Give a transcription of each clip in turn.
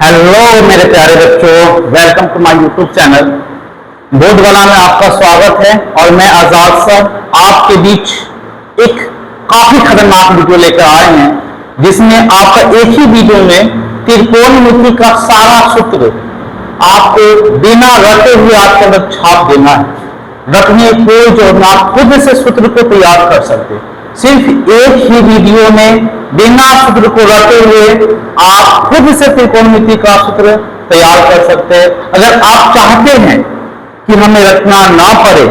Hello मेरे प्यारे बच्चों, welcome to my YouTube channel. बोधगला में आपका स्वागत है और मैं आजाद सर आपके बीच एक काफी खतरनाक वीडियो लेकर आए हैं, जिसमें आपका एक ही वीडियो में त्रिकोणमिति का सारा सूत्र आपको बिना रटे हुए आपके अंदर छाप देना है। रखने को जो आप खुद से सूत्र को तैयार कर सकते, सिर्फ एक ही वीडियो में बिना सूत्र को रटे हुए आप खुद से त्रिकोणमिति का सूत्र तैयार कर सकते हैं। अगर आप चाहते हैं कि हमें रटना ना पड़े,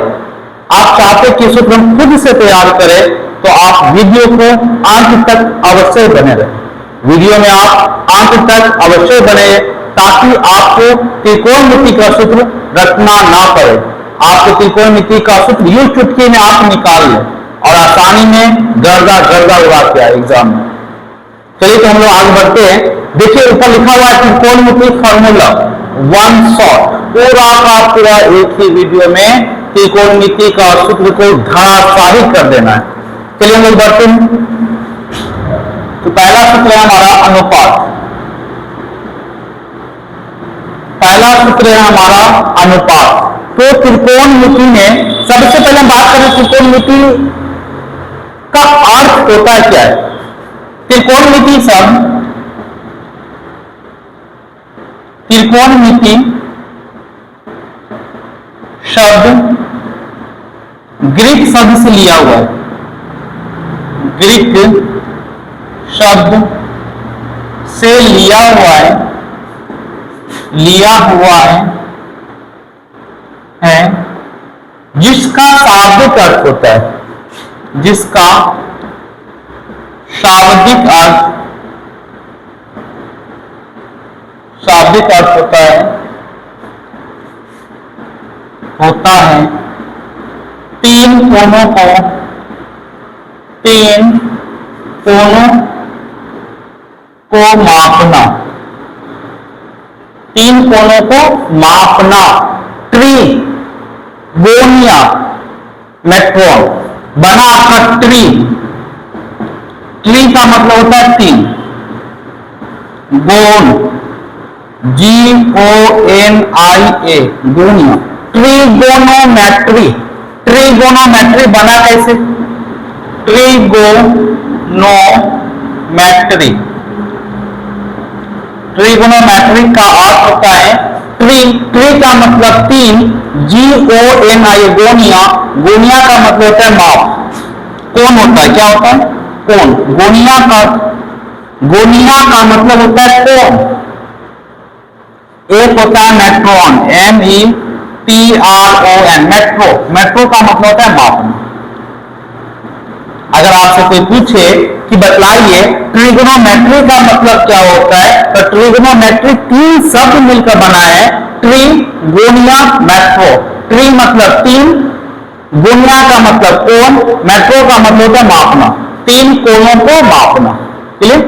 आप चाहते कि सूत्र हम खुद से तैयार करें, तो आप वीडियो को अंत तक अवश्य बने रहें। वीडियो में आप अंत तक अवश्य बने ताकि आपको त्रिकोणमिति का सूत्र रटना ना पड़े। आपको त्रिकोणमिति का सूत्र यूं चुटकी में आप निकाल लें और आसानी में गर्दा उड़ा के आए एग्जाम में। चलिए तो हम लोग आगे बढ़ते हैं। देखिए ऊपर लिखा हुआ है त्रिकोणमिति फॉर्मूला वन शॉट, पूरा का पूरा एक ही वीडियो में त्रिकोणमिति का सूत्र को धराशायी कर देना है। चलिए हम लोग बढ़ते हैं। तो पहला सूत्र है हमारा अनुपात। पहला सूत्र है हमारा अनुपात। तो त्रिकोणमिति में सबसे पहले हम बात करें त्रिकोणमिति का अर्थ होता है क्या है। त्रिकोणमिति शब्द ग्रीक शब्द से लिया हुआ है। ग्रीक शब्द से लिया हुआ है जिसका शाब्दिक अर्थ होता है, जिसका शाब्दिक अर्थ होता है तीन कोनों को मापना। तीन कोनों को मापना। त्रिगोनिया मेट्रोन बना आपका ट्री का मतलब होता है तीन। गोन GONIA गोनिया। ट्रिगोनोमेट्री बना कैसे? ट्रिगोनोमेट्री का अर्थ होता है ट्री का मतलब तीन, GONIA गोनिया का मतलब होता है माप। कौन होता है, क्या होता है? कौन। गोनिया का मतलब होता है कौन। एक होता है मेट्रोन, METRON मेट्रो का मतलब होता है मापना। अगर आपसे कोई पूछे कि बतलाइए ट्रिगोनोमेट्री का मतलब क्या होता है, तो ट्रिगोनोमेट्री तीन शब्द मिलकर बना है। ट्रिगोनिया मेट्रो। ट्री मतलब तीन, गोनिया का मतलब कोण, मेट्रो का मतलब होता है मापना, तीन कोणों को मापना। क्लियर?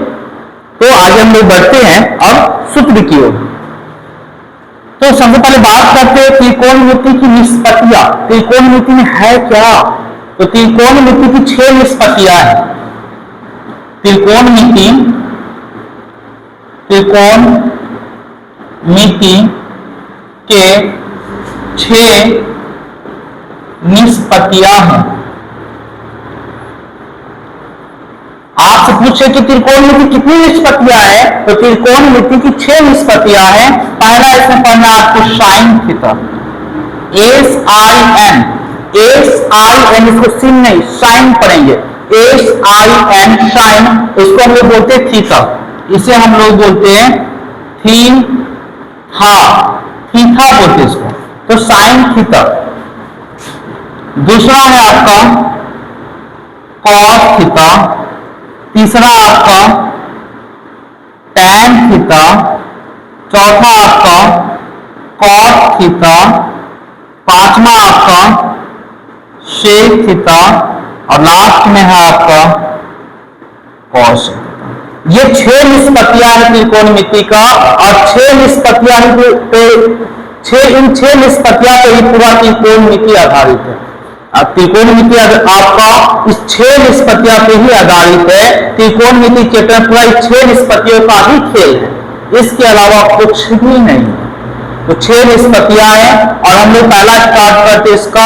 तो आगे हम लोग बढ़ते हैं अब सूत्र की ओर। तो सबसे पहले बात करते हैं त्रिकोणमिति की निष्पत्तियां। त्रिकोणमिति में है क्या? तो त्रिकोणमिति की 6 निष्पत्तियां हैं। त्रिकोणमिति के 6 निष्पत्तियां हैं। आपसे पूछे कि त्रिकोणमिति कितनी निष्पत्तियां हैं, तो त्रिकोणमिति की 6 निष्पत्तियां हैं। पहला इसमें पढ़ना आपको साइन थीटा, SIN, इसको सिन नहीं साइन पढ़ेंगे। SIN साइन, इसको हम लोग बोलते हैं थीटा, इसे हम लोग बोलते हैं थीटा बोलते हैं इसको। तो साइन थीटा। दूसरा है आपका कॉस थीटा, तीसरा आपका टैन थीटा, चौथा आपका कॉस थीटा, पांचवा आपका सेक थीटा और लास्ट में है आपका कॉस। ये 6 निष्पत्तियां हैं त्रिकोणमिति का, और 6 निष्पत्तियां इन 6 निष्पत्तियां पे ही पूरा त्रिकोणमिति आधारित है। त्रिकोणमिति आपका इस 6 निष्पत्तियों पे ही आधारित है। त्रिकोणमिति चैप्टर पूरा 6 निष्पत्तियों का ही खेल है। इसके अलावा कुछ भी नहीं। तो 6 निष्पत्तियां हैं और हम लोग पहला स्टार्ट करते इसका।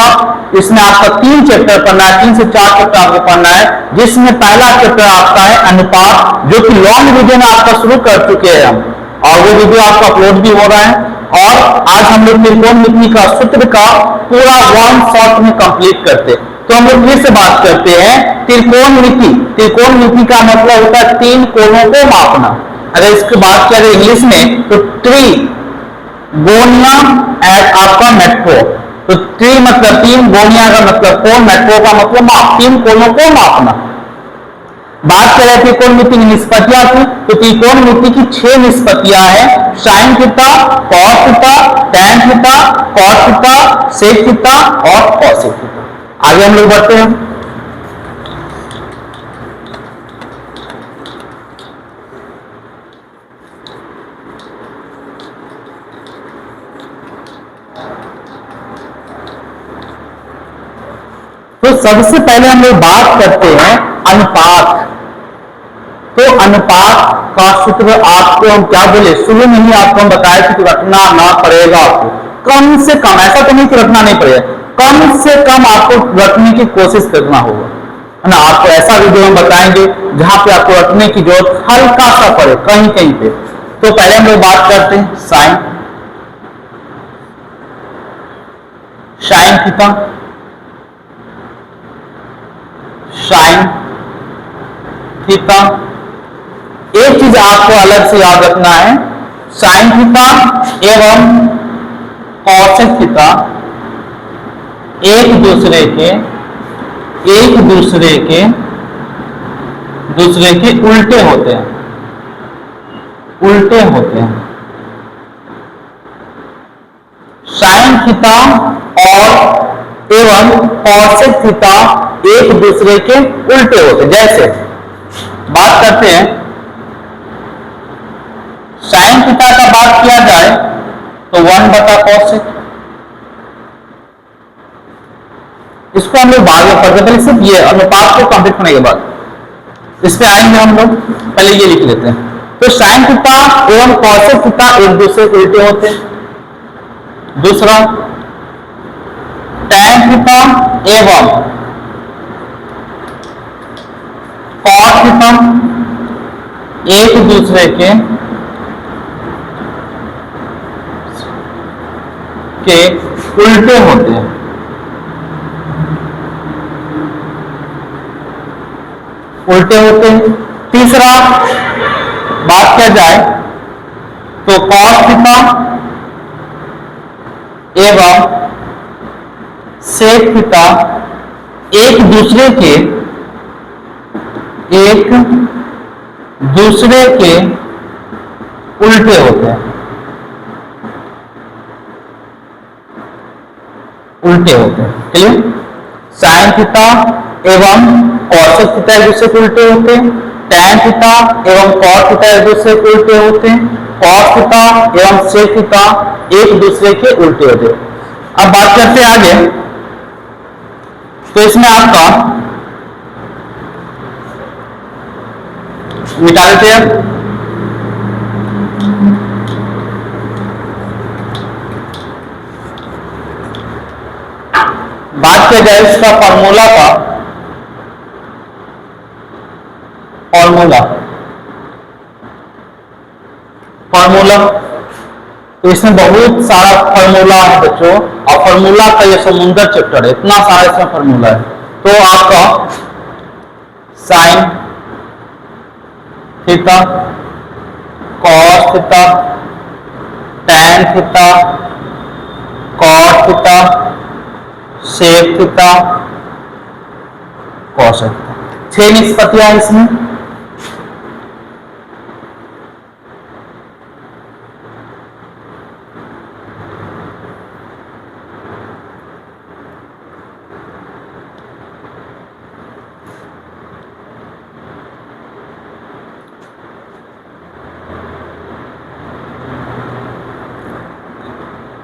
इसमें आपका 3 चैप्टर पढ़ना है, 3 से 4 चैप्टर आपको पढ़ना है, जिसमें पहला चैप्टर आपका है अनुपात, जो कि लॉन्ग वीडियो में आपका शुरू कर चुके हैं हम, और वो वीडियो आपका अपलोड भी हो रहा है। और आज हम लोग त्रिकोणमिति का सूत्र का पूरा 1 शॉट में कंप्लीट करते। तो हम लोग फिर से बात करते हैं त्रिकोणमिति। त्रिकोणमिति का मतलब होता है 3 कोणों को मापना। अगर इसकी बात करें इंग्लिश में तो ट्रिगोनिया एट आपका मेट्रो। तो ट्री मतलब 3, गोनिया का मतलब कोण, मेट्रो का मतलब माप, 3 कोणों को मापना। बात करें त्रिकोणमिति की निष्पत्तियां की, तो त्रिकोणमिति की 6 निष्पत्तियां हैं। Sine theta, cos theta, tan theta, cos theta, sec theta और कॉसेक थीटा। आगे हम लोग बढ़ते हैं। तो सबसे पहले हम लोग बात करते हैं अनुपात। तो अनुपात का सूत्र आपको हम क्या बोले, शुरू में ही आपको हम बताया कि रखना ना पड़ेगा आपको, कम से कम, ऐसा तो नहीं कि रखना नहीं पड़ेगा, कम से कम आपको रखने की कोशिश करना होगा, है ना। आपको ऐसा वीडियो हम बताएंगे जहां पे आपको रखने की जरूरत हल्का सा पड़े कहीं कहीं पे। तो पहले हम लोग बात करते हैं sine. Sine theta, sine theta. एक चीज आपको अलग से याद रखना है, साइन थीटा एवं कॉसेक थीटा एक दूसरे के उल्टे होते हैं, उल्टे होते हैं। साइन थीटा और एवं कॉसेक थीटा एक दूसरे के उल्टे होते हैं। जैसे बात करते हैं साइन थीटा का बात किया जाए तो 1/cos। इसको हम लोग बाद में पढ़ते, पहले सिर्फ ये अनुपात को कंप्लीट होने के बाद इस पे आएंगे हम लोग, पहले ये लिख लेते हैं। तो साइन थीटा एवं कॉसेक थीटा एक दूसरे के उल्टे होते हैं। दूसरा टैन थीटा एवं कॉस थीटा एक दूसरे के उल्टे होते हैं, उल्टे होते हैं। तीसरा बात किया जाए तो कॉस थीटा एवं सेक थीटा एक दूसरे के उल्टे होते हैं, उल्टे होते हैं। क्लियर। साइन थीटा एवं कॉसेक थीटा एक दूसरे के उल्टे होते हैं, टैन थीटा एवं कॉस थीटा एक दूसरे के उल्टे होते हैं, कॉस थीटा एवं सेक थीटा एक दूसरे के उल्टे होते हैं। अब बात करते हैं आगे। तो इसमें आपका मिटा देते हैं। बात किया जाए इसका फॉर्मूला का, फॉर्मूला तो इसमें बहुत सारा फॉर्मूला है बच्चों, और फॉर्मूला का ये समुंदर चैप्टर है, इतना सारा इसमें फॉर्मूला है। तो आपका sine theta, cos theta, tan theta, cos theta, sec theta, cosec theta, 6 निष्पत्तियां इसमें।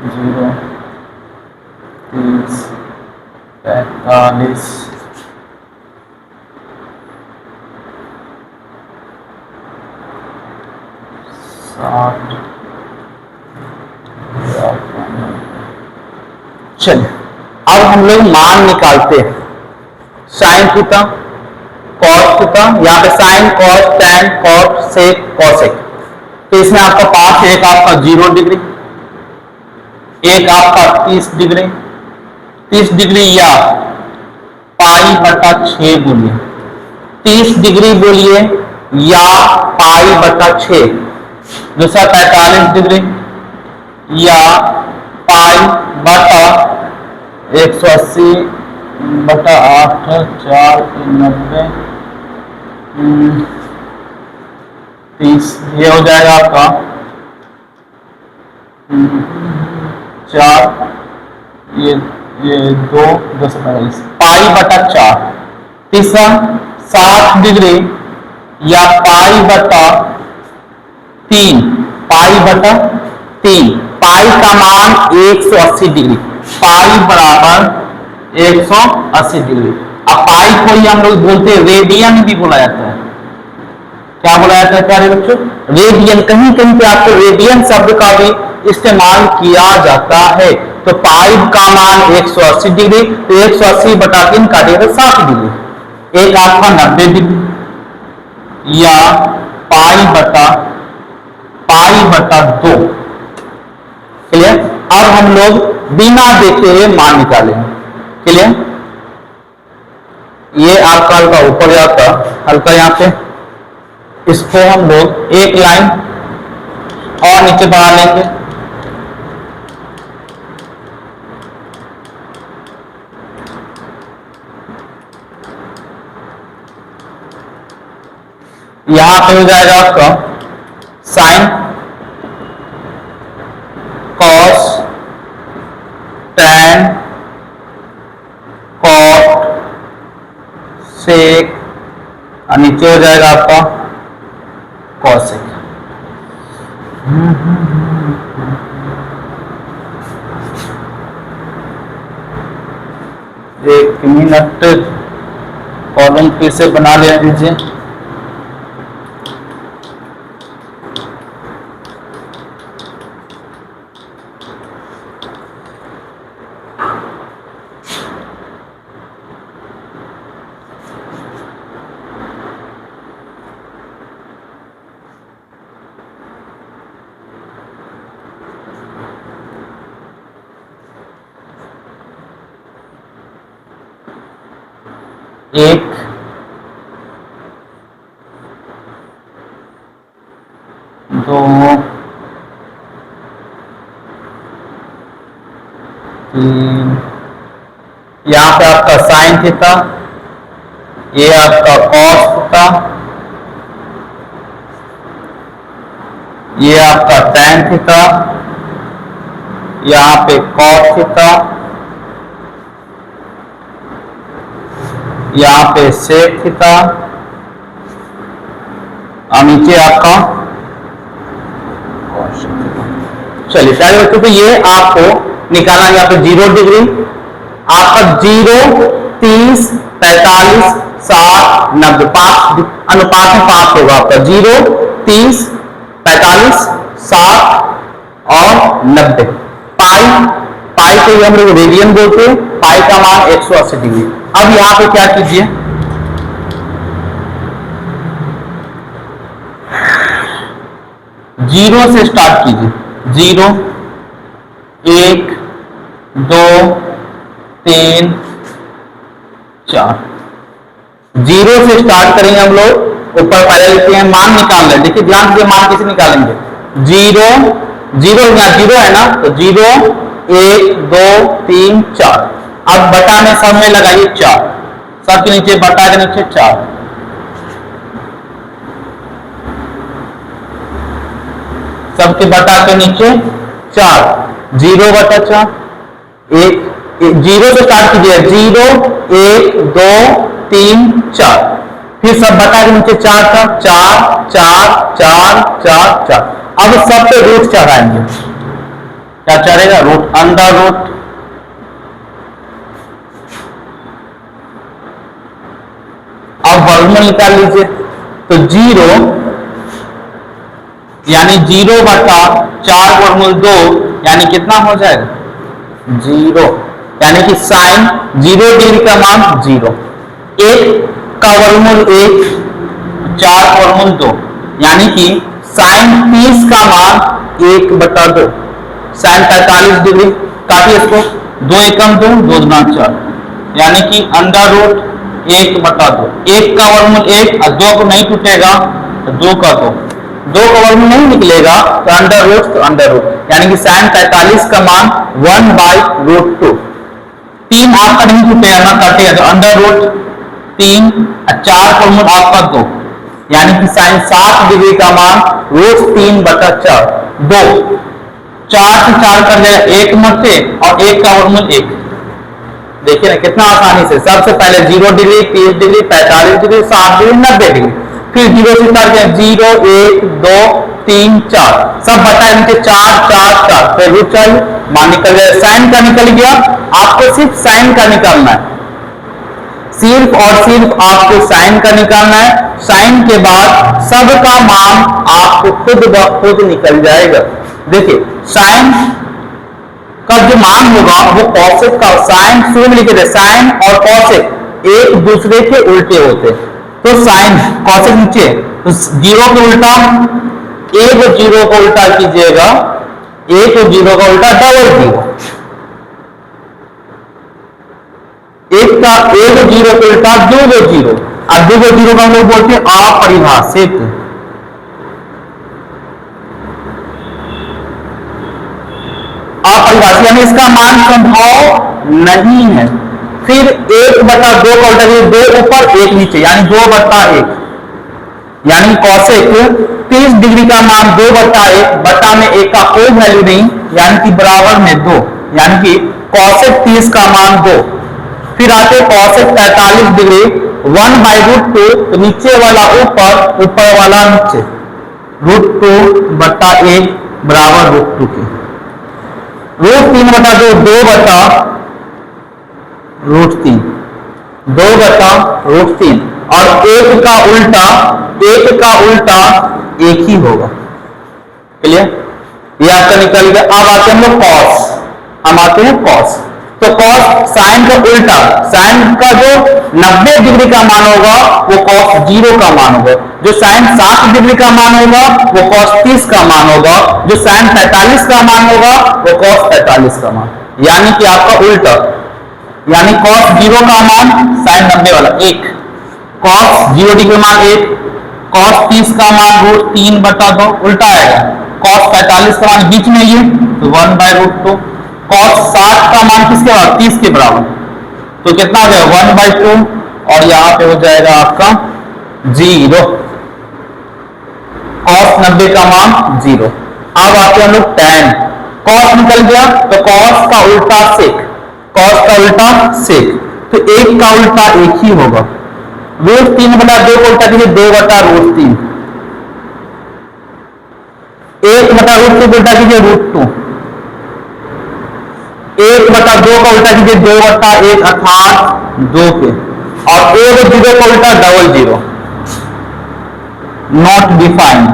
जीरो, 30, 45, 60, 60। चलिए अब हम लोग मान निकालते हैं। साइन थीटा, कॉस थीटा, यहाँ पे साइन, कॉस, टैन, कॉट, सेक, कॉसेक। तो इसमें आपका पांच, एक आपका 0 डिग्री, एक आपका 30 डिग्री, 30 डिग्री या पाई बटा 6 बोलिए, 30 डिग्री बोलिए या पाई बटा 6। दूसरा 45 डिग्री या पाई बटा 180 बटा 8, 4, 90, 30। ये हो जाएगा आपका 4, ये 2, 245 पाई बटा 4। तीसरा 60 डिग्री या पाई बटा 3, पाई बटा 3। पाई का मान 180 डिग्री, पाई बराबर 180 डिग्री। अब पाई को ही हम लोग बोलते हैं रेडियन भी बोला जाता है। क्या बोला जाता है प्यारे बच्चों? रेडियन। कहीं कहीं पे आपको रेडियन शब्द का भी इस्तेमाल किया जाता है। तो पाई का मान 180 डिग्री, तो 180 बटा 3 काटिएगा 60 डिग्री। एक आपका 90 डिग्री या पाई बटा 2। क्लियर? अब हम लोग बिना देखे हुए मान निकालेंगे। क्लियर? ये आपका हल्का ऊपर जाता, हल्का यहाँ पे, इसको हम लोग एक लाइन और नीचे बढ़ा लेंगे। यहां पे हो जाएगा आपका साइन, कॉस, टैन, कॉट, सेक, और नीचे हो जाएगा आपका कॉसेक। एक मिनट, कॉलम फिर से बना ले लीजिए। एक, दो, तीन, यहाँ पे आपका साइन थीटा, ये आपका कॉस थीटा, ये आपका टैन थीटा, यहाँ पे कॉट थीटा, यहाँ पे सेक थीटा, और नीचे आपका। चलिए सारे बच्चों को ये आपको निकालना है। यहाँ पे 0 डिग्री आपका 0, 30, 45, 60, 90, 5 अनुपात में 5 होगा आपका। 0, 30, 45, 60 और 90। पाई को हम लोग रेडियन बोलते हैं। पाई का मान 180 डिग्री। अब यहां पे क्या कीजिए, जीरो से स्टार्ट कीजिए। 0, 1, 2, 3, 4। 0 से स्टार्ट करेंगे हम लोग। ऊपर पहले लिखते हैं, मान निकाल रहे। देखिए ध्यान से मान कैसे निकालेंगे। 0, 0 यहाँ 0 है ना, तो 0, 1, 2, 3, 4। अब बटा में सब में लगाइए 4, सबके नीचे बटा के नीचे 4। सबके बटा के नीचे 4। 0 बटा 4, 1, 0 से स्टार्ट कीजिए। 0, 1, 2, 3, 4। फिर सब बटा के नीचे 4 था, 4, 4, 4, 4, 4। अब सब पे रूट चढ़ाएंगे। क्या चढ़ेगा? Root, under root. अब वर्गमूल निकाल लीजिए। तो 0 यानी 0/4 यानी कितना हो जाएगा 0, यानी कि साइन 0 डिग्री का मान 0, 1/1 4/2 यानी कि साइन 30 का मान 1/2, साइन 45 डिग्री काफी इसको 2 एकम 2 2 गुना 4 यानी कि √1/2, 1/1 और 2 को नहीं टूटेगा तो 2/2, 2 का वर्गमूल नहीं निकलेगा तो अंडर रूट यानी कि साइन 45 का मान 1/√2, 3 आपका नहीं टूटेगा ना काटेगा तो √3 और 4 का वर्गमूल आपका 2 यानी कि साइन 60 डिग्री का मान √3/4, 2 4 से 4 कर जाएगा 1 मरते और 1 का वर्गमूल 1। देखिए ना कितना आसानी से, सबसे पहले 0 degree 30 degree 45 degree 60 degree 90 degree, फिर 0 से स्टार्ट किया 0 1 2 3 4 सब बटा इनके 4 4 4 फिर रूट चाहिए मान निकल जाए, साइन का निकल गया, आपको सिर्फ साइन का निकालना है, सिर्फ और सिर्फ आपको साइन का निकालना है। साइन के बाद सबका मान आपको खुद ब खुद निकल जाएगा। देखिए साइन का जो मान होगा वो कॉसेक का, साइन शुरू में लिखे थे साइन और कॉसेक एक दूसरे के उल्टे होते, तो साइन कॉसेक नीचे तो 0 के उल्टा 1 और 0 को उल्टा कीजिएगा, 1 और 0 का उल्टा डबल 0, 1 और 0 को उल्टा 2 और 0 और 2 और 0 का हम लोग बोलते हैं अपरिभाषित। अपरिभाषित यानी इसका मान संभव नहीं है। फिर 1/2 का उल्टा 2 ऊपर 1 नीचे यानी 2/1 यानी कॉसेक 30 डिग्री का मान 2/1 बटा में 1 का कोई वैल्यू नहीं यानी कि बराबर में 2 यानी कि कॉसेक 30 का मान 2। फिर आते कॉसेक 45 डिग्री 1/√2 तो नीचे वाला ऊपर ऊपर वाला नीचे √2/1 बराबर √2 के, √3/2 2/√3 2/√3 और 1 का उल्टा 1 ही होगा। क्लियर, ये आपका निकल गया। अब आते हैं हम लोग कॉस, हम आते हैं कॉस, तो कॉस साइन का उल्टा, साइन का जो 90 डिग्री का मान होगा वो कॉस 0 का मान होगा, जो साइन 60 डिग्री का मान होगा वो कॉस 30 का मान होगा, जो साइन 45 का मान होगा वो कॉस 45 का मान, यानी कि आपका उल्टा, यानी कॉस 0 का मान साइन 90 वाला 1, कॉस 0 डिग्री मान 1, कॉस 30 का मान √3/2 उल्टा आएगा, कॉस 45 का मान बीच में ये तो 1/√2, कॉस 60 का मान किसके बराबर 30 के बराबर तो कितना हो जाएगा 1/2 और यहां पे हो जाएगा आपका 0, कॉस 90 का मान 0। अब आते हैं हम लोग tan, कॉस निकल गया तो कॉस का उल्टा सेक, कॉस का उल्टा सेक तो 1 का उल्टा 1 ही होगा, √3/2 को उल्टा कीजिए 2/√3, 1/√3 को उल्टा कीजिए √2, 1/2 का उल्टा कीजिए 2/1 अर्थात 2 के, और 1 और 0 का उल्टा डबल 0 नॉट डिफाइंड,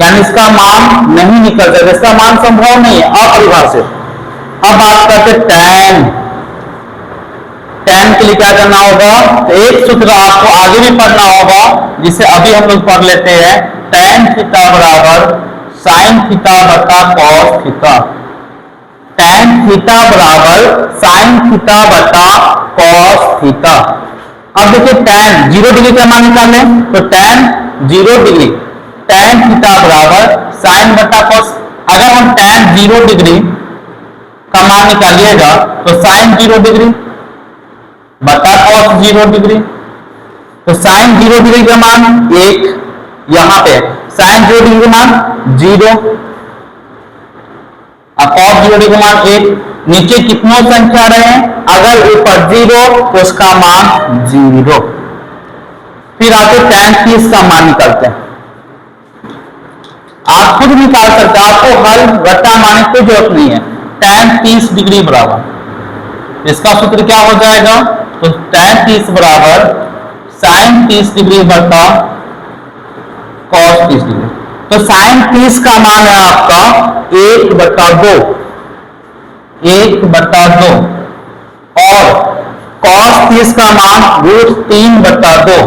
यानी इसका मान नहीं निकल सकता, इसका मान संभव नहीं है, अपरिभाषित। अब बात करते tan, tan के लिए क्या करना होगा, तो एक सूत्र आपको आगे भी पढ़ना होगा जिसे अभी हम लोग पढ़ लेते हैं, tan थीटा बराबर साइन थीटा बटा कॉस थीटा, tan थीटा बराबर साइन थीटा बटा कॉस थीटा। अब देखिए tan 0 डिग्री का मान निकालें तो tan 0 डिग्री tan थीटा बराबर साइन बटा कॉस, अगर हम tan 0 डिग्री का मान निकालिएगा तो साइन 0 डिग्री बटा कॉस 0 डिग्री, तो साइन 0 डिग्री का मान 1, यहां पे साइन 0 डिग्री का मान 0 और कॉस 0 डिग्री का मान 1, नीचे कितनों संख्या रहे हैं, अगर ऊपर 0 तो उसका मान 0। फिर आते tan 30 का मान निकालते हैं, आप खुद निकाल सकते हैं, आपको हल रट्टा मारने की जरूरत नहीं है। tan 30 डिग्री बराबर, इसका सूत्र क्या हो जाएगा, तो tan 30 बराबर साइन 30 डिग्री बटा cos 30 डिग्री। तो साइन 30 का मान है आपका 1/2, 1/2 और cos 30 का मान √3/2।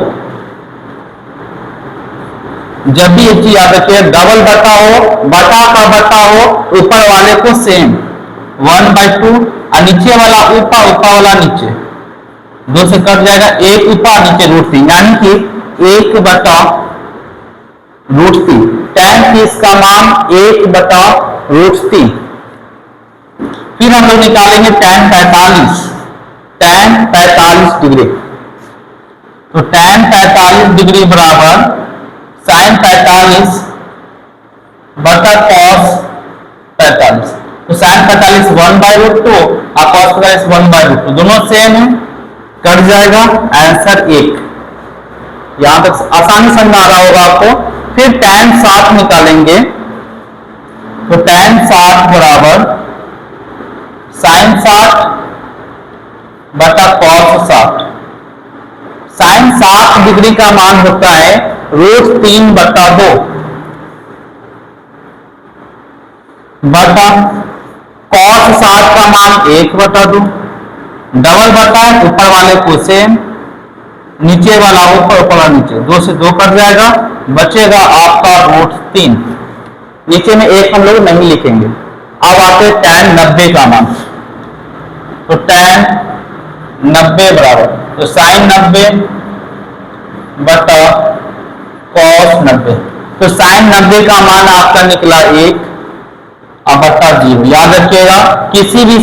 जब भी एक चीज याद रखिए, डबल बटा हो, बटा का बटा हो, ऊपर वाले को सेम 1/2 और नीचे वाला ऊपर, ऊपर वाला नीचे, 2 से कट जाएगा, एक ऊपर नीचे √3, यानी कि 1/√3। tan 30 का मान 1/√3। फिर हम लोग निकालेंगे tan 45, tan 45 डिग्री। तो tan 45 डिग्री बराबर sin 45 बटा cos 45। तो sin 45 1/√2 और cos 45 1/√2, दोनों सेम है, कट जाएगा, आंसर 1। यहां तक आसानी समझ आ रहा होगा आपको। फिर tan 60 निकालेंगे। तो tan 60 बराबर sin 60 बटा cos 60। sin 60 डिग्री का मान होता है √3/2 बटा cos 60 का मान 1/2, डबल बटा ऊपर वाले को सेम, नीचे वाला ऊपर, ऊपर वाला नीचे, 2 से 2 कट जाएगा, बचेगा आपका √3। नीचे में 1 हम लोग नहीं लिखेंगे। अब आते tan 90 का मान। तो tan 90 बराबर, तो sin 90 बटा cos 90। तो sin 90 का मान आपका निकला 1 और बटा 0। याद रखिएगा, किसी भी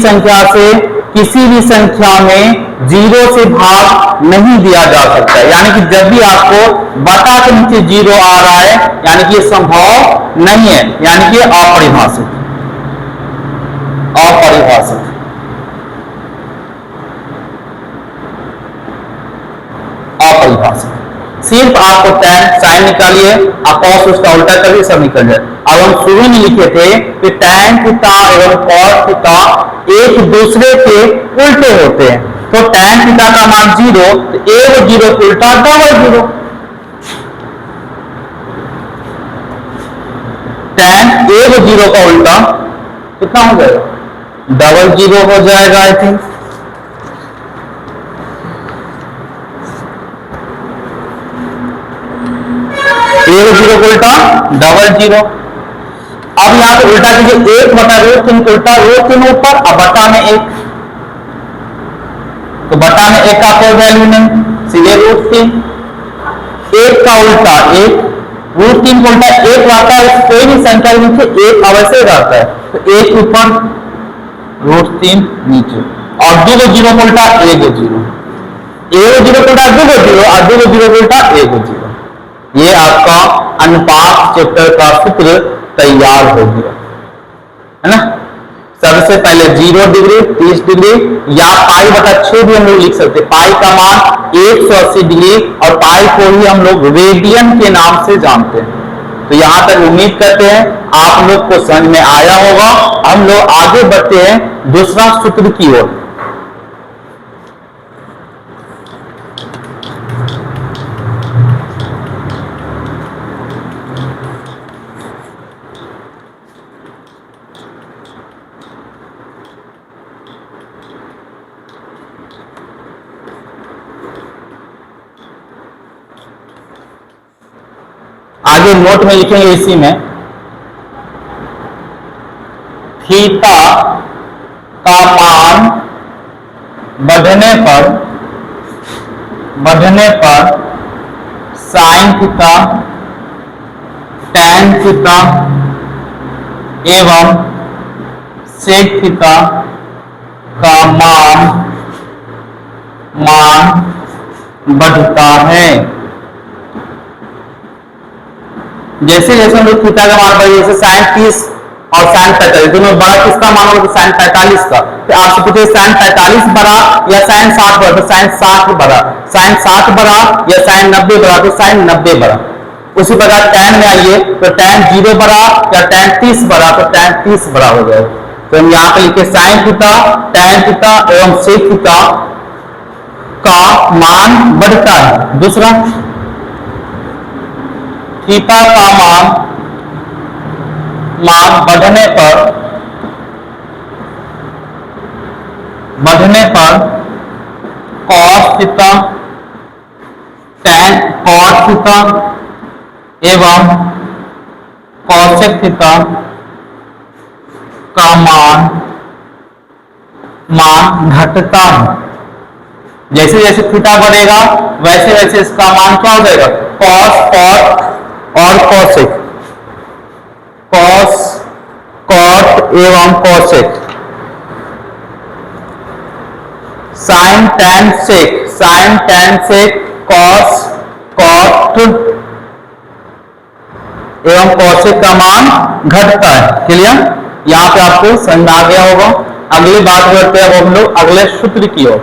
संख्या में 0 से भाग नहीं दिया जा सकता है। यानी कि जब भी आपको बटा के नीचे 0 आ रहा है, यानी कि संभव नहीं है, यानी कि अपरिभाषित, अपरिभाषित। अपरिभाषित। सिर्फ आपको tan sin निकालिए, आप cos उसका उल्टा करिए, सब निकल जाए। अब हम शुरू में लिखे थे कि tan थीटा एवं cos थीटा एक दूसरे के उल्टे होते हैं। तो tan थीटा का मान 0, तो 1 0 के उल्टा डबल 0। tan 1 0 का उल्टा कितना हो जाएगा? डबल 0 हो जाएगा। आई थिंक 1 0 को उल्टा डबल 0। अब यहां पे उल्टा कीजिए, 1/√3 को उल्टा √3 ऊपर और बटा में 1। तो बटा में 1 का कोई वैल्यू नहीं, सीधे √3। 1 का उल्टा 1, √3 को उल्टा 1 रहता है, कोई भी संख्या के नीचे 1 अवश्य रहता है। तो 1 ऊपर √3 नीचे, और 2 0 को उल्टा 1 0, 1 0 को उल्टा 2 0 और 2 0 को उल्टा 1 0। ये आपका अनुपात चैप्टर का सूत्र तैयार हो गया है ना। सबसे पहले 0 डिग्री, 30 डिग्री या π/6 भी हम लोग लिख सकते हैं। पाई का मान 180 डिग्री और पाई को ही हम लोग रेडियन के नाम से जानते हैं। तो यहां तक उम्मीद करते हैं आप लोग को समझ में आया होगा। हम लोग आगे बढ़ते हैं दूसरा सूत्र की ओर। आगे नोट में लिखेंगे इसी में, थीटा का मान बढ़ने पर साइन थीटा, टैन थीटा एवं सेक थीटा का मान बढ़ता है। जैसे जैसे हम लोग थीटा का मान बढ़े, जैसे sin 30 और sin 45 दोनों बड़ा किसका मान होगा? sin 45 का। तो आपसे पूछे sin 45 बड़ा या sin 60 बड़ा? तो sin 60 बड़ा। sin 60 बड़ा या sin 90 बड़ा? तो sin 90 बड़ा। उसी प्रकार tan में आइए, तो tan 0 बड़ा या tan 30 बड़ा? तो tan 30 बड़ा हो जाएगा। तो हम यहाँ पे लिखे sin थीटा, tan थीटा एवं sec थीटा का मान बढ़ता है। दूसरा थीटा का मान बढ़ने पर cos theta, tan cot theta एवं कॉसेक थीटा का मान घटता है। जैसे जैसे थीटा बढ़ेगा वैसे वैसे इसका मान क्या हो जाएगा, कॉस कॉट और कॉसेक, कॉस कॉट एवं कॉसेक, साइन टैन सेक, कॉस कॉट एवं कॉसेक का मान घटता है। क्लियर? यहां पे आपको समझ आ गया होगा। अगली बात करते हैं अब हम लोग अगले सूत्र की ओर।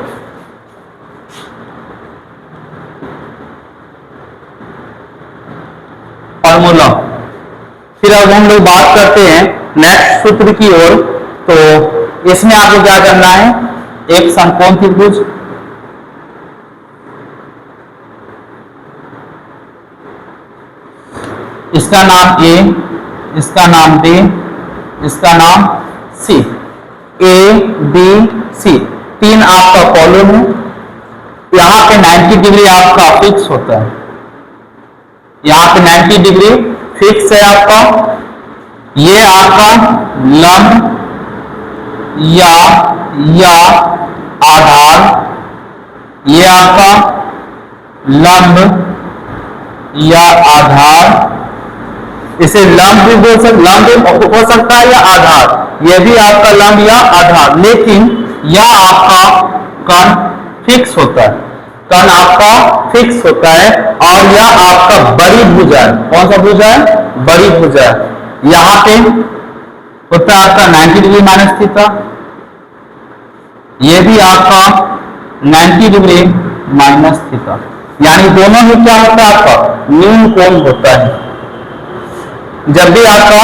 फॉर्मूला। फिर अब हम लोग बात करते हैं नेक्स्ट सूत्र की ओर। तो इसमें आपको क्या करना है, एक समकोण त्रिभुज, इसका नाम ए, इसका नाम बी, इसका नाम सी, ए बी सी, तीन आपका कॉलम है। यहां पे 90 डिग्री आपका फिक्स होता है, यहां पे 90 डिग्री फिक्स है आपका। ये आपका लंब या आधार, ये आपका लंब या आधार, इसे लंब भी हो सकता है या आधार, यह भी आपका लंब या आधार, लेकिन यह आपका कण फिक्स होता है, कण आपका फिक्स होता है और यह आपका बड़ी भुजा है। कौन सा भुजा है? बड़ी भुजा है। यहां पे होता है आपका 90 डिग्री माइनस थीटा, यह भी आपका 90 डिग्री माइनस थीटा, यानी दोनों में क्या होता है आपका न्यून कोण होता है। जब भी आपका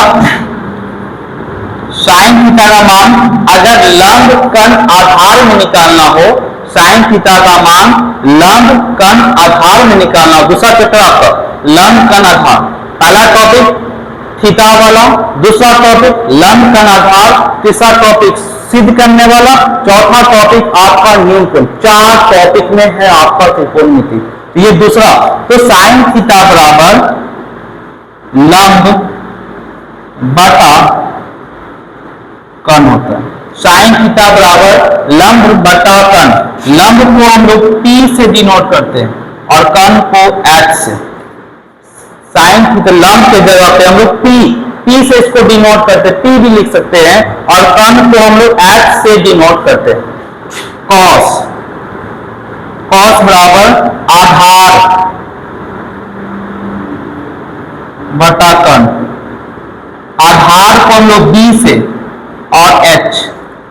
साइन थीटा का मान अगर लंब कण आधार में निकालना हो, साइन थीटा का मान लंब कण आधार में निकालना हो, दूसरा चैप्टर आपका लंब कण आधार, पहला टॉपिक थीटा वाला, दूसरा टॉपिक लंब कण आधार, तीसरा टॉपिक सिद्ध करने वाला, चौथा टॉपिक आपका न्यून कोण। 4 टॉपिक में है आपका त्रिकोणमिति। तो ये दूसरा, तो साइन थीटा बराबर लंब बटा कण होता है। साइन थीटा बराबर लंब बटा कण, लंब को हम लोग P से डिनोट करते हैं और कण को H से। साइन थीटा लंब के जगह पे हम लोग P से इसको डिनोट करते हैं, P भी लिख सकते हैं, और कण को हम लोग H से डिनोट करते हैं। कॉस बराबर आधार बटा कण, आधार को हम लोग B से और H,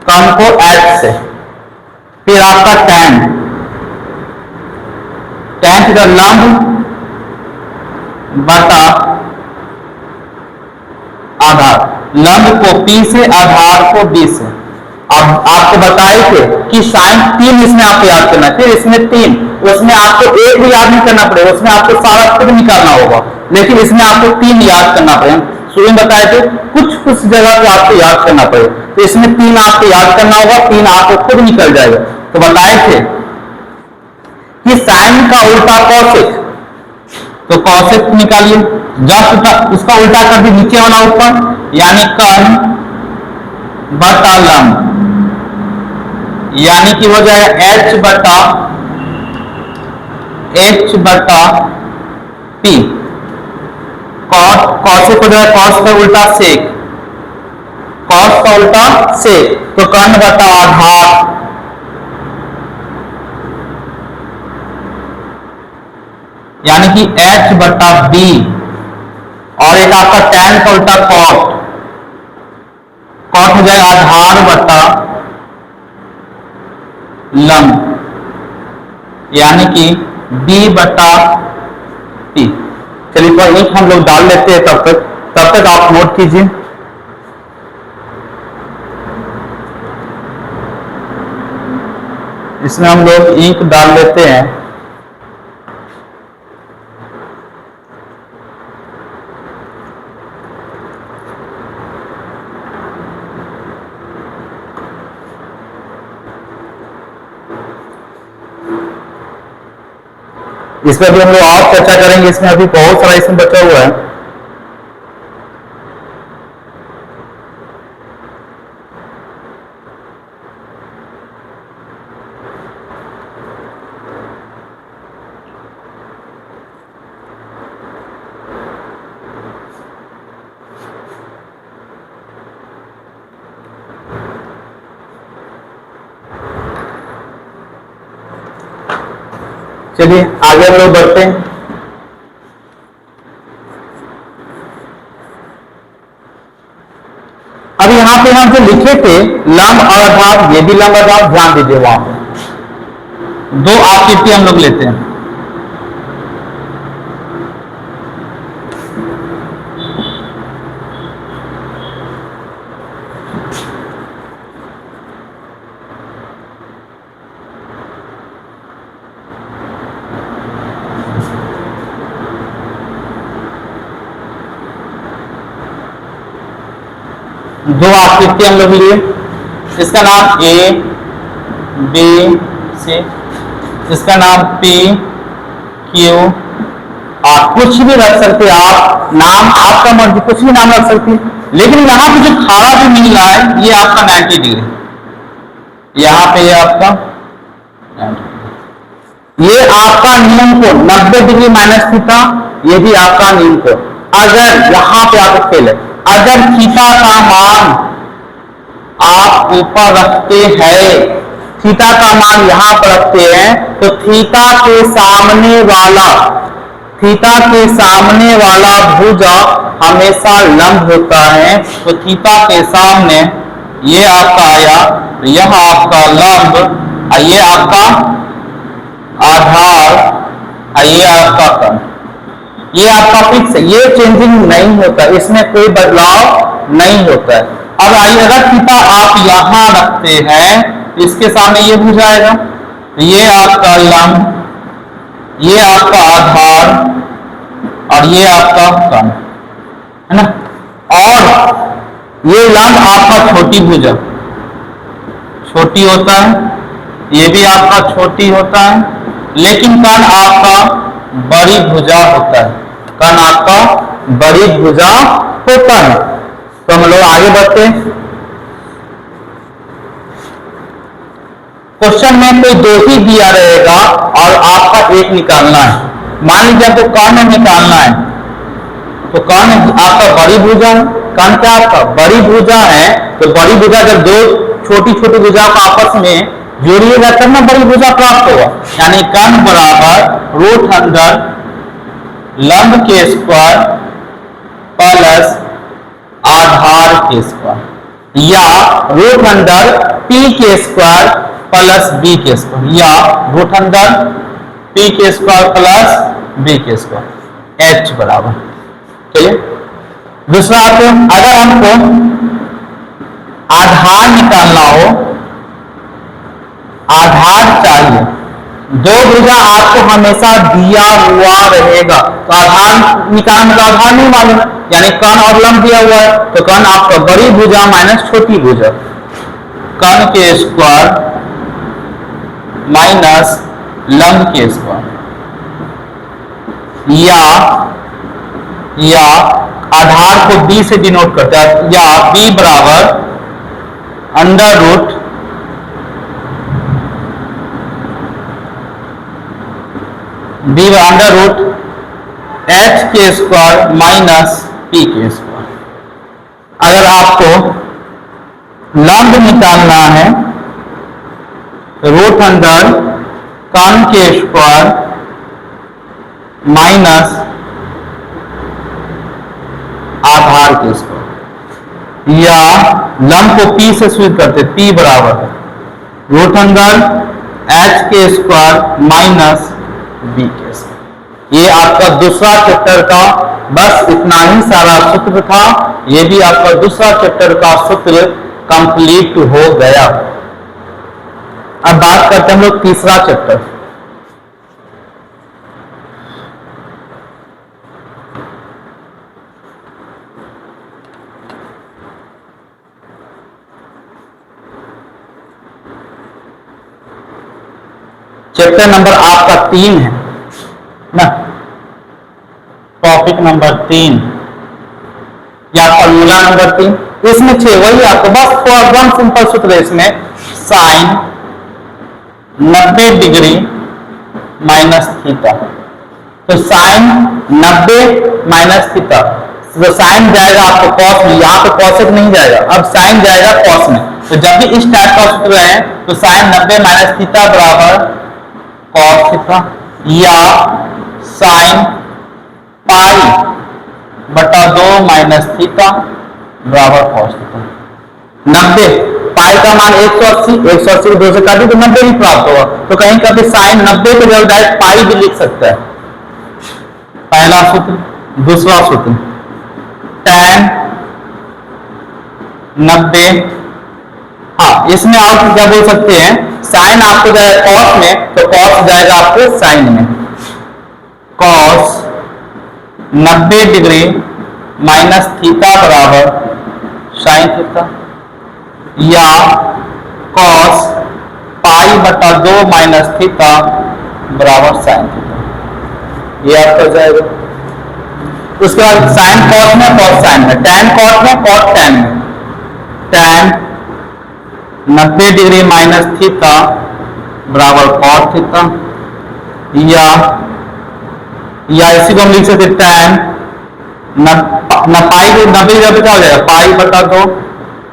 कण को H से। फिर आपका टैन थीटा लंब बटा आधार, लंब को P से, आधार को B से। अब आपको बताए थे कि साइन 3 इसमें आपको याद करना है, फिर इसमें 3, उसमें आपको एक भी याद नहीं करना पड़ेगा, उसमें आपको सारा खुद निकालना होगा, लेकिन इसमें आपको 3 याद करना पड़ेगा। शुरू में बताए थे कुछ जगह पे आपको याद करना पड़ेगा, तो इसमें 3 आपको याद करना होगा, 3 आपको खुद निकल जाएगा। तो बताए थे कि साइन का उल्टा कॉसेक, तो कॉसेक निकालिए, जब उसका उल्टा कर दी नीचे वाला ऊपर, यानी कण बटा लंब, यानी कि हो जाएगा H बटा P। कॉसेक हो जाएगा कॉस का उल्टा सेक, कॉस का उल्टा सेक, तो कण बटा आधार, यानी कि H बटा B, और एक आपका टैन का उल्टा कॉट हो जाएगा आधार बटा लंब, यानी कि B बटा P। चलिए तो एक हम लोग डाल लेते हैं, तब तक आप नोट कीजिए। इसमें हम लोग ईंट डाल लेते हैं। इस पर भी हम लोग और चर्चा करेंगे, इसमें अभी बहुत सारा इसमें बचा हुआ है। चलिए आगे हम लोग बढ़ते हैं। अब यहां पे हम जो लिखे थे लंब और आधार, ये भी लंब आधार, ध्यान दीजिए वहां पे दो आकृति हम लोग लेते हैं। दो आकृति हम लोग लिए, इसका नाम ए बी सी, इसका नाम पी क्यू आर, कुछ भी रख सकते हैं आप, नाम आपका मर्जी, कुछ भी नाम रख सकते हैं। लेकिन यहाँ पे जो खाड़ा जो मिल रहा है ये आपका 90 डिग्री, यहाँ पे ये आपका 90, ये आपका नियम कोण 90 डिग्री माइनस थीटा, ये भी आपका नियम कोण। अगर यहाँ पे आपको फेल है, अगर थीटा का मान आप ऊपर रखते हैं, थीटा का मान यहां पर रखते हैं, तो थीटा के सामने वाला भुजा हमेशा लंब होता है। तो थीटा के सामने ये आपका आया, यह आपका लंब, ये आपका आधार, ये आपका कर्ण, ये आपका फिक्स है, ये चेंजिंग नहीं होता, इसमें कोई बदलाव नहीं होता है। अब आइए, अगर थीटा आप यहां रखते हैं, इसके सामने ये भुजा आएगा, ये आपका लंब, ये आपका आधार और ये आपका कर्ण, है ना। और ये लंब आपका छोटी भुजा, छोटी होता है, ये भी आपका छोटी होता है, लेकिन कर्ण आपका बड़ी भुजा होता है, कर्ण आपका बड़ी भुजा होता है। तो हम लोग आगे बढ़ते हैं। क्वेश्चन में कोई दो ही दिया रहेगा और आपका एक निकालना है। मान लीजिए आपको कर्ण निकालना है, तो कर्ण आपका बड़ी भुजा है, कर्ण क्या आपका बड़ी भुजा है, तो बड़ी भुजा जब दो छोटी छोटी भुजा को आपस में जोड़िएगा तब ना बड़ी भुजा प्राप्त होगा। यानी कर्ण बराबर रूट अंडर लंब के स्क्वायर प्लस आधार के स्क्वायर, या रूट अंडर पी के स्क्वायर प्लस बी के स्क्वायर, या रूट अंडर पी के स्क्वायर प्लस बी के स्क्वायर, एच बराबर। चलिए दूसरा, अगर हमको आधार निकालना हो, आधार चाहिए, दो भुजा आपको हमेशा दिया हुआ रहेगा, तो आधार निकालने का आधार नहीं मालूम है, यानी कर्ण और लंब दिया हुआ है, तो कर्ण आपका बड़ी भुजा माइनस छोटी भुजा, कर्ण के स्क्वायर माइनस लंब के स्क्वायर, या आधार को b से डिनोट करता है, या b बराबर अंडर रूट h के स्क्वायर माइनस p के स्क्वायर। अगर आपको लंब निकालना है, रूट अंडर कर्ण के स्क्वायर माइनस आधार के स्क्वायर, या लंब को p से स्वीट करते, p बराबर है रूट अंडर h के स्क्वायर माइनस b के स्क्वायर। ये आपका दूसरा चैप्टर का बस इतना ही सारा सूत्र था, ये भी आपका दूसरा चैप्टर का सूत्र कंप्लीट हो गया। अब बात करते हैं हम लोग तीसरा चैप्टर। चैप्टर नंबर आपका 3 है। ना। टॉपिक नंबर 3 या फॉर्मूला नंबर 3, इसमें 6 वही आपको बस वन सिंपल सूत्र है इसमें, साइन 90 डिग्री माइनस थीटा। तो साइन 90 माइनस थीटा, तो साइन जाएगा आपको कॉस में, यहाँ पे कॉसेक नहीं जाएगा, अब साइन जाएगा कॉस में। तो जब भी इस टाइप का सूत्र है तो साइन 90 माइनस थीटा बराबर कॉस थीटा, या साइन पाई बटा 2 माइनस थीटा बराबर कॉस थीटा। 90 पाई का मान 180, 180 को 2 से काटी तो 90 ही प्राप्त होगा। तो कहीं कभी साइन 90 को जब डायरेक्ट पाई भी लिख सकता है, पहला सूत्र। दूसरा सूत्र tan 90, हाँ इसमें आप क्या बोल सकते हैं, साइन आपको जाएगा कॉस में तो कॉस जाएगा आपको साइन में, कॉस 90 डिग्री माइनस थीटा बराबर साइन थीटा, या कॉस पाई बटा 2 माइनस थीटा बराबर साइन थीटा, ये आपका जाएगा। उसके बाद साइन कॉस में, कॉस साइन में, टैन कॉस में, कॉस टैन में, टैन 90 डिग्री माइनस थीटा बराबर कॉस थीटा, या इसी को हम लिख सकते टैन पाई को 90 डिग्री क्या हो जाएगा, पाई बटा 2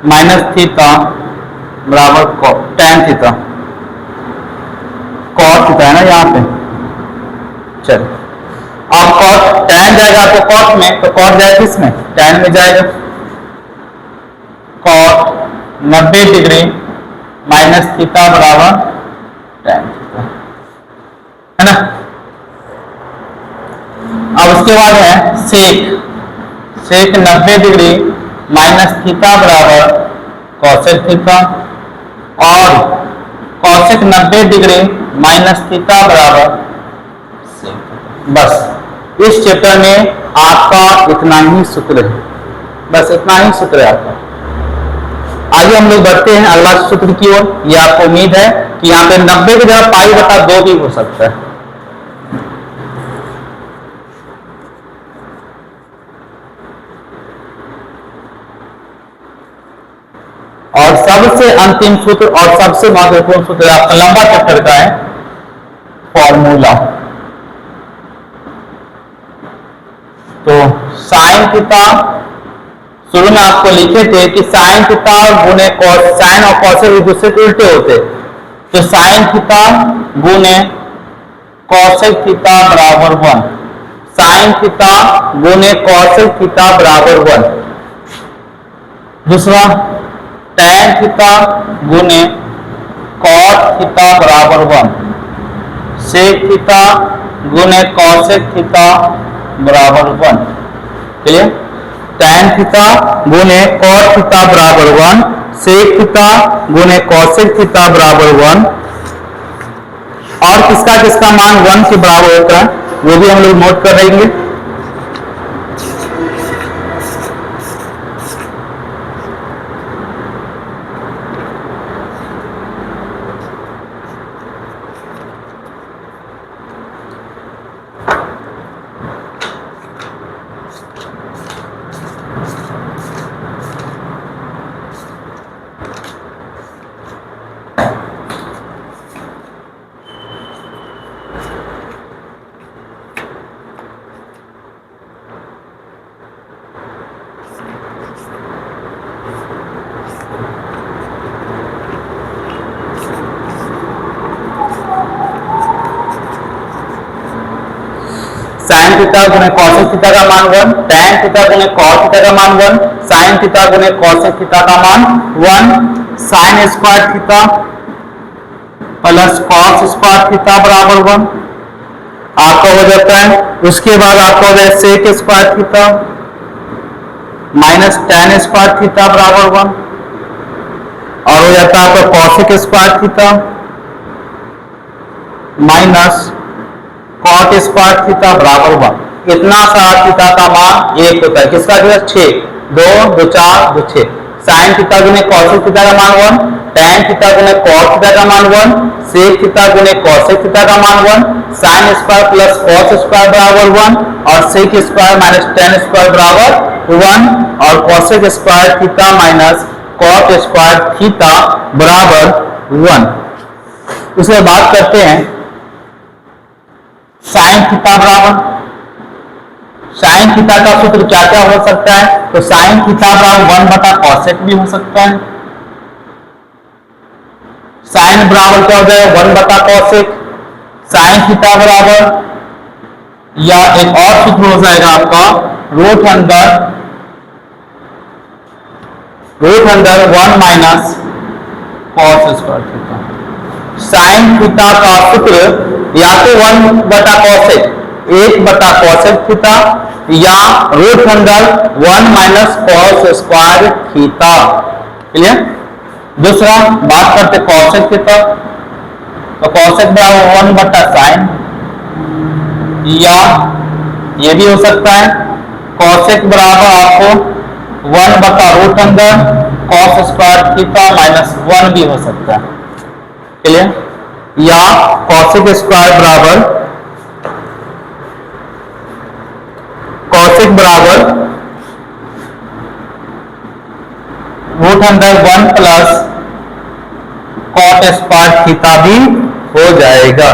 माइनस थीटा बराबर टैन थीटा, कॉस थीटा है ना यहाँ पे। चलो अब कॉस टैन जाएगा आपको कॉस में, तो कॉस जाएगा किसमें, टैन में जाएगा, कॉस 90 डिग्री माइनस थीटा बराबर टैन थीटा, है ना। अब उसके बाद है सेक, सेक 90 डिग्री माइनस थीटा बराबर कॉसेक थीटा, और कॉसेक 90 डिग्री माइनस थीटा बराबर सेक थीटा। बस इस चैप्टर में आपका इतना ही सूत्र है, बस इतना ही सूत्र है आपका। आगे हम लोग बढ़ते हैं अगला सूत्र की ओर। ये आपको उम्मीद है कि यहाँ पे 90 की जगह पाई बटा 2 भी हो सकता है। और सबसे अंतिम सूत्र और सबसे महत्वपूर्ण सूत्र आपका लंबा चैप्टर का है फॉर्मूला। तो साइन थीटा शुरू में आपको लिखे थे कि साइन थीटा गुने कॉस, साइन और कॉस एक दूसरे के उल्टे होते, तो साइन थीटा गुने कॉसेक थीटा बराबर 1, साइन थीटा गुने कॉसेक थीटा बराबर 1। दूसरा टैन थीटा गुने कॉट थीटा बराबर 1, सेक थीटा गुने कॉसेक थीटा बराबर 1। क्लियर, टैन थीटा गुने कॉट थीटा बराबर 1, सेक थीटा गुने कॉसेक थीटा बराबर 1, और किसका किसका मान 1 के बराबर होता है वो भी हम लोग नोट कर लेंगे। साइन थीटा गुने कॉसेक थीटा का मान 1, टैन थीटा गुने कॉट थीटा का मान 1, साइन थीटा गुने कॉसेक थीटा का मान 1, sign square theta plus cos square theta बराबर 1 आपका हो जाता है। उसके बाद आपका हो जाए sec square theta minus tan square theta बराबर 1, और हो जाता है आपका cosec square theta minus cot square theta बराबर 1। इतना सारा थीटा का मान 1 होता है, किसका जो है 6, 2 2 4 2 6। साइन थीटा गुने कॉसेक थीटा का मान 1, tan थीटा गुने cos थीटा का मान 1, sec थीटा गुने cosec थीटा का मान 1, sin square plus cos square बराबर 1 और sec square minus tan square बराबर 1 और cosec square theta minus cot square theta बराबर 1। उसके बात करते हैं sin थीटा बराबर, साइन थीटा का सूत्र क्या क्या हो सकता है? तो साइन थीटा बराबर 1 बटा कॉसेक भी हो सकता है। साइन बराबर क्या हो जाएगा? 1 बटा कॉसेक। साइन थीटा बराबर, या एक और सूत्र हो जाएगा आपका root under 1 minus cos square theta. Sine theta का सूत्र या तो 1 बटा कॉसेक, 1 बटा कॉसेक थीटा, या root under 1 minus cos square theta. Clear? दूसरा बात करते कॉसेक थीटा, तो कॉसेक बराबर 1 बटा साइन, या ये भी हो सकता है कॉसेक बराबर आपको 1 बटा root under cos square theta minus 1 भी हो सकता है। क्लियर? या कॉसेक स्क्वायर बराबर root under 1 plus cot square theta भी हो जाएगा।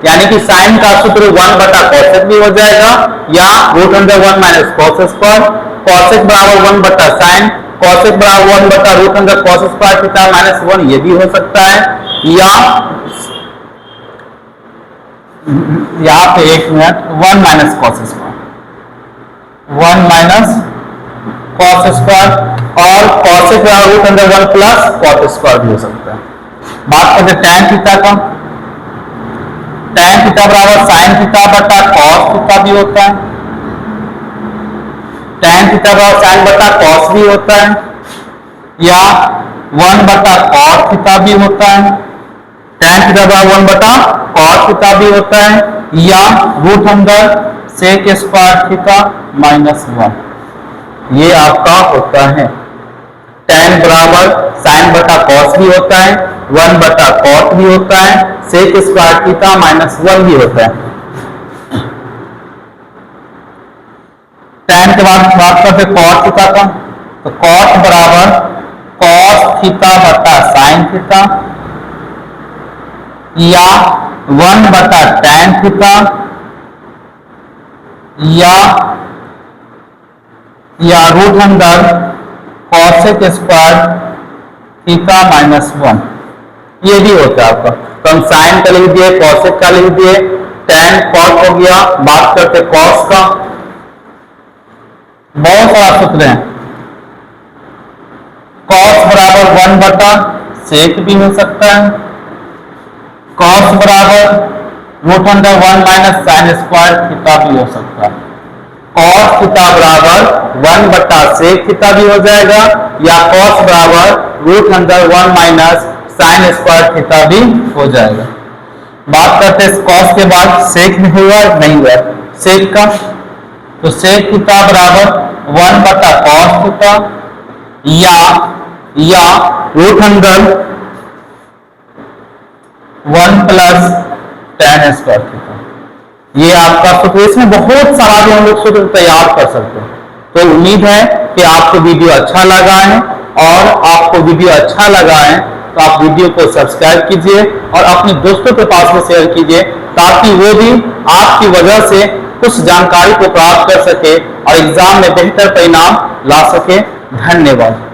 यानी कि साइन का सूत्र 1 बटा कॉसेक भी हो जाएगा, या root under 1 minus cos square, cosec बराबर 1 बटा साइन, कॉसेक बराबर 1 बटा root under cos square theta minus 1, ये भी हो सकता है। या यहाँ पे 1 minute, 1 minus cos square, 1 minus cos square, और कॉसेक बराबर root under 1 plus cot square भी हो सकता है। बात करते हैं tan थीटा का। tan थीटा बराबर साइन थीटा बटा कॉस थीटा भी होता है। tan थीटा बराबर साइन बटा कॉस भी होता है, या 1 बटा कॉट थीटा भी होता है। tan थीटा बराबर 1 बटा कॉट थीटा भी होता है, या root under sec square theta minus 1, ये आपका होता है। tan बराबर साइन बटा कॉस भी होता है, 1 बटा कॉट भी होता है, सेक स्क्वायर थीटा माइनस 1 भी होता है। tan के बाद बात करते कॉट थीटा का, तो कॉट बराबर कॉस थीटा बटा साइन थीटा, या 1 बटा tan थीटा, या root under cosec square theta minus 1, ये भी होता है आपका। तो हम साइन का लिख दिए, कॉसेक का लिख दिए, tan कॉट हो गया। बात करते कॉस का, बहुत सारा सूत्र है। कॉस बराबर 1 बटा सेक भी हो सकता है, कॉस बराबर root under 1 minus sine square theta भी हो सकता है, कॉस थीटा बराबर 1 बटा सेक थीटा भी हो जाएगा, या कॉस बराबर root under 1 minus sine square theta भी हो जाएगा। बात करते हैं कॉस के बाद सेक में हुआ नहीं हुआ सेक का, तो सेक थीटा बराबर 1 बटा कॉस थीटा, या root under 1 plus tan square theta, ये आपका सूत्र। इसमें बहुत सारा भी हम लोग सूत्र तैयार कर सकते हैं। तो उम्मीद है कि आपको वीडियो अच्छा लगा है, और आपको वीडियो अच्छा लगा है तो आप वीडियो को सब्सक्राइब कीजिए और अपने दोस्तों के पास में शेयर कीजिए, ताकि वो भी आपकी वजह से कुछ जानकारी को प्राप्त कर सके और एग्जाम में बेहतर परिणाम ला सके। धन्यवाद।